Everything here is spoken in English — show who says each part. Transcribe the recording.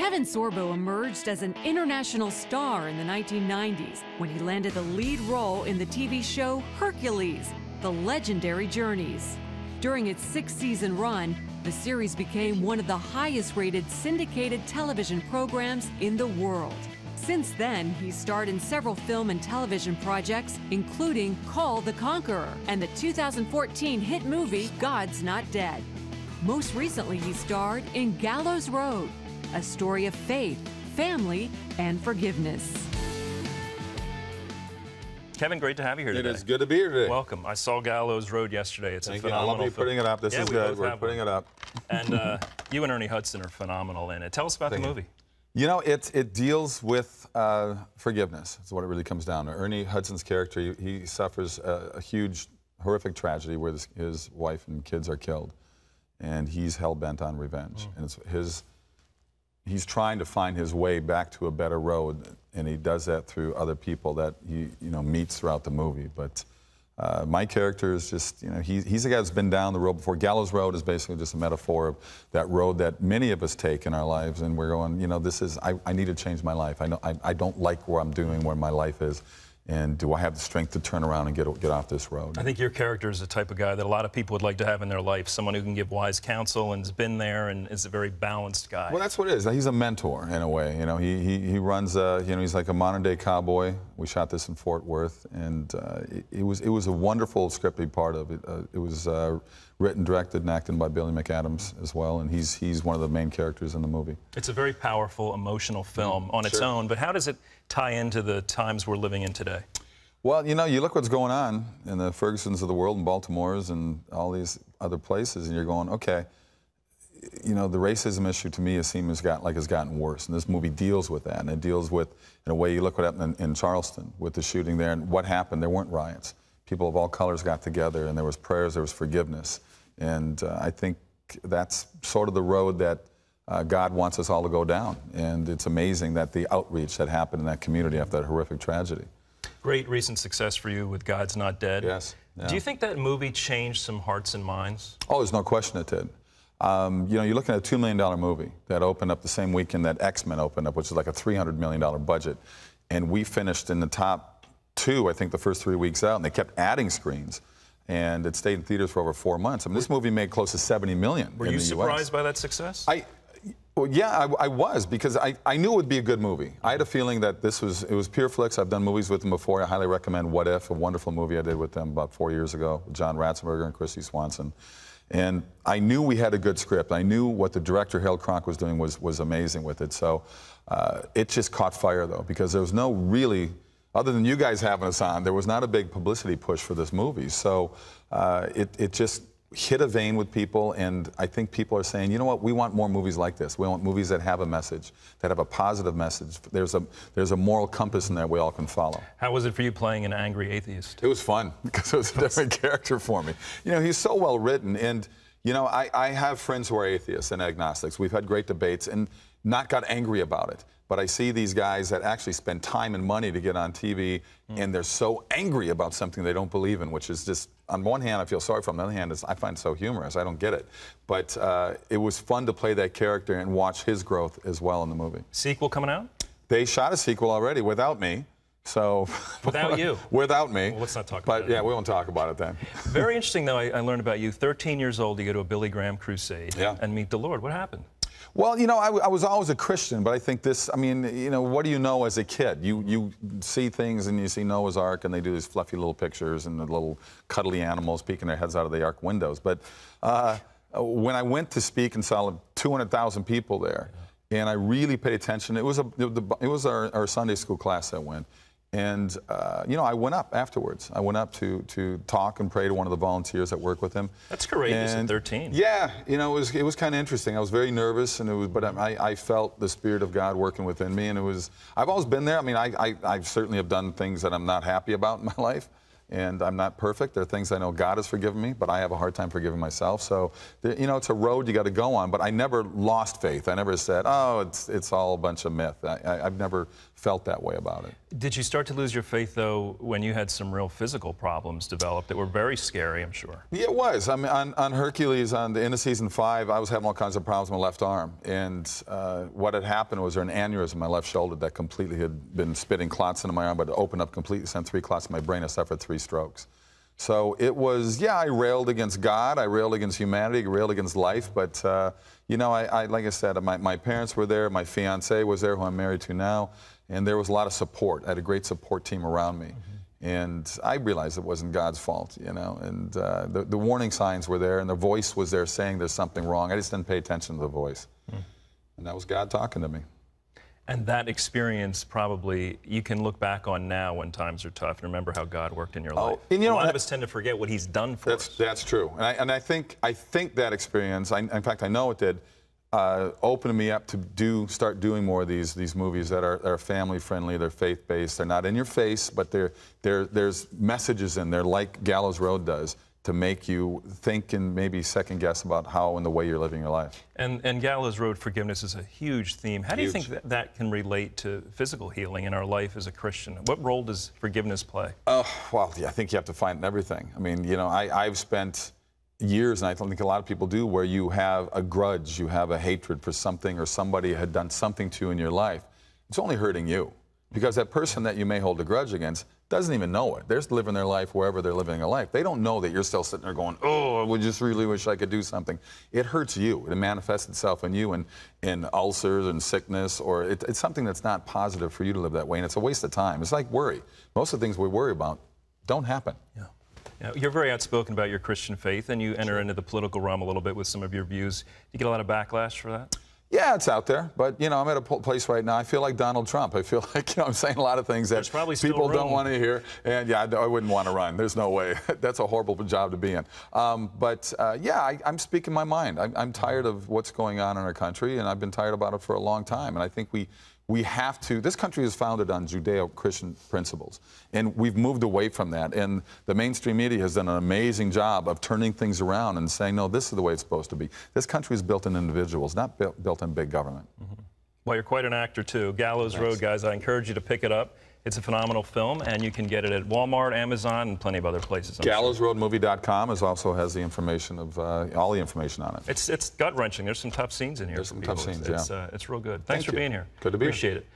Speaker 1: Kevin Sorbo emerged as an international star in the 1990s when he landed the lead role in the TV show Hercules, The Legendary Journeys. During its 6-season run, the series became one of the highest-rated syndicated television programs in the world. Since then, he starred in several film and television projects, including Call the Conqueror and the 2014 hit movie God's Not Dead. Most recently, he starred in Gallows Road, a story of faith, family, and forgiveness.
Speaker 2: Kevin, great to have you here today.
Speaker 3: It is good to be here today.
Speaker 2: Welcome. I saw Gallows Road yesterday. It's a phenomenal
Speaker 3: film. I love you putting it up. This is good. We're putting it up.
Speaker 2: And you and Ernie Hudson are phenomenal in it. Tell us about the movie.
Speaker 3: You know, it deals with forgiveness. That's what it really comes down to. Ernie Hudson's character, he suffers a huge, horrific tragedy where his wife and kids are killed, and he's hell-bent on revenge. And it's he's trying to find his way back to a better road, and he does that through other people that he meets throughout the movie. But my character is just, he's a guy that's been down the road before. Gallows Road is basically just a metaphor of that road that many of us take in our lives, and we're going, I need to change my life. I don't like where I'm doing, where my life is, and do I have the strength to turn around and get off this road?
Speaker 2: I think your character is the type of guy that a lot of people would like to have in their life, someone who can give wise counsel and has been there and is a very balanced guy.
Speaker 3: Well, that's what it is. He's a mentor in a way. He runs, he's like a modern-day cowboy. We shot this in Fort Worth, and it was a wonderful script to be part of. It was written, directed, and acted by Billy McAdams as well, and he's one of the main characters in the movie.
Speaker 2: It's a very powerful, emotional film on its own, but how does it tie into the times we're living in today?
Speaker 3: Well, you look what's going on in the Fergusons of the world and Baltimore's and all these other places, and you're going, okay, the racism issue to me has gotten worse, and this movie deals with that, and it deals with, in a way, you look what happened in Charleston with the shooting there, and what happened. There weren't riots. People of all colors got together, and there was prayers, there was forgiveness, and I think that's sort of the road that God wants us all to go down, and it's amazing that the outreach that happened in that community after that horrific tragedy.
Speaker 2: Great recent success for you with God's Not Dead.
Speaker 3: Yes. Yeah.
Speaker 2: Do you think that movie changed some hearts and minds?
Speaker 3: Oh, there's no question it did. You're looking at a $2 million movie that opened up the same weekend that X-Men opened up, which is like a $300 million budget, and we finished in the top 2, I think, the first 3 weeks out, and they kept adding screens, and it stayed in theaters for over 4 months. I mean, this movie made close to $70 million.
Speaker 2: Were you surprised by that success?
Speaker 3: Well, yeah, I was, because I knew it would be a good movie. I had a feeling that it was Pure Flix. I've done movies with them before. I highly recommend What If, a wonderful movie I did with them about 4 years ago, with John Ratzenberger and Christy Swanson. And I knew we had a good script. I knew what the director, Harold Cronk, was doing was amazing with it. So it just caught fire, though, because there was no really, other than you guys having us on, there was not a big publicity push for this movie. So it just hit a vein with people, and I think people are saying, you know what, we want more movies like this. We want movies that have a message, that have a positive message. There's a moral compass in there we all can follow.
Speaker 2: How was it for you playing an angry atheist?
Speaker 3: It was fun, because it was a different character for me. He's so well written, and I have friends who are atheists and agnostics. We've had great debates and not got angry about it. But I see these guys that actually spend time and money to get on TV, and they're so angry about something they don't believe in, which is just, on one hand, I feel sorry for them. On the other hand, I find it so humorous. I don't get it. But it was fun to play that character and watch his growth as well in the movie.
Speaker 2: Sequel coming out?
Speaker 3: They shot a sequel already without me. So
Speaker 2: without you?
Speaker 3: Without me.
Speaker 2: Well, let's not talk about it.
Speaker 3: But yeah, we won't talk about it then.
Speaker 2: Very interesting, though, I learned about you. 13 years old, you go to a Billy Graham crusade and meet the Lord. What happened?
Speaker 3: Well, I was always a Christian, but I think this, what do you know as a kid? You see things, and you see Noah's Ark, and they do these fluffy little pictures and the little cuddly animals peeking their heads out of the Ark windows. But when I went to speak and saw 200,000 people there, and I really paid attention, it was our Sunday school class that went. And, I went up afterwards. I went up to talk and pray to one of the volunteers that work with him.
Speaker 2: That's courageous at 13.
Speaker 3: Yeah, it was kind of interesting. I was very nervous, but I felt the Spirit of God working within me, and I've always been there. I certainly have done things that I'm not happy about in my life, And I'm not perfect. There are things I know God has forgiven me, but I have a hard time forgiving myself. So, you know, it's a road you got to go on. But I never lost faith. I never said, oh, it's all a bunch of myth. I've never felt that way about it.
Speaker 2: Did you start to lose your faith, though, when you had some real physical problems develop that were very scary, I'm sure?
Speaker 3: Yeah, it was. I mean, on Hercules, on the end of season 5, I was having all kinds of problems with my left arm. And what had happened was there an aneurysm in my left shoulder that completely had been spitting clots into my arm, but it opened up completely, sent 3 clots to my brain. I suffered 3 strokes. So it was, yeah, I railed against God, I railed against humanity, I railed against life, but, you know, like I said, my parents were there, my fiancée was there, who I'm married to now, and there was a lot of support. I had a great support team around me. And I realized it wasn't God's fault, you know, and the warning signs were there, and the voice was there saying there's something wrong. I just didn't pay attention to the voice. And that was God talking to me.
Speaker 2: And that experience probably you can look back on now when times are tough and remember how God worked in your life.
Speaker 3: And, you know,
Speaker 2: a lot of us tend to forget what He's done for us.
Speaker 3: That's true. And I think that experience, in fact, I know it did, opened me up to start doing more of these movies that are family friendly, they're faith based, they're not in your face, but there's messages in there, like Gallows Road does, to make you think and maybe second guess about how and the way you're living your life.
Speaker 2: And Gallows Road forgiveness is a huge theme. How do you think that can relate to physical healing in our life as a Christian? What role does forgiveness play?
Speaker 3: Well, yeah, I think you have to find it in everything. I mean, you know, I've spent years, and I think a lot of people do, where you have a grudge, you have a hatred for something or somebody had done something to you in your life. It's only hurting you, because that person that you may hold a grudge against doesn't even know it. They're living their life wherever they're living their life. They don't know that you're still sitting there going, oh, I would just really wish I could do something. It hurts you. It manifests itself in you in ulcers and sickness, or it's something that's not positive for you to live that way, and it's a waste of time. It's like worry. Most of the things we worry about don't happen.
Speaker 2: Yeah. Now, you're very outspoken about your Christian faith, and you enter into the political realm a little bit with some of your views. Do you get a lot of backlash for that?
Speaker 3: Yeah, it's out there, but, you know, I'm at a place right now, I feel like Donald Trump. I feel like, you know, I'm saying a lot of things that people don't want to hear, and yeah, I wouldn't want to run. There's no way. That's a horrible job to be in. Yeah, I'm speaking my mind. I'm tired of what's going on in our country, and I've been tired about it for a long time, and I think we have to, this country is founded on Judeo-Christian principles, and we've moved away from that, and the mainstream media has done an amazing job of turning things around and saying, no, this is the way it's supposed to be. This country is built in individuals, not built in big government.
Speaker 2: Well, you're quite an actor, too. Gallows Road, guys, I encourage you to pick it up. It's a phenomenal film, and you can get it at Walmart, Amazon, and plenty of other places.
Speaker 3: GallowsRoadMovie.com also has the information of all the information on it.
Speaker 2: It's gut-wrenching. There's some tough snes in here.
Speaker 3: There's some tough scenes, yeah.
Speaker 2: It's real good. Thanks for being here.
Speaker 3: Good to be here.
Speaker 2: Appreciate it.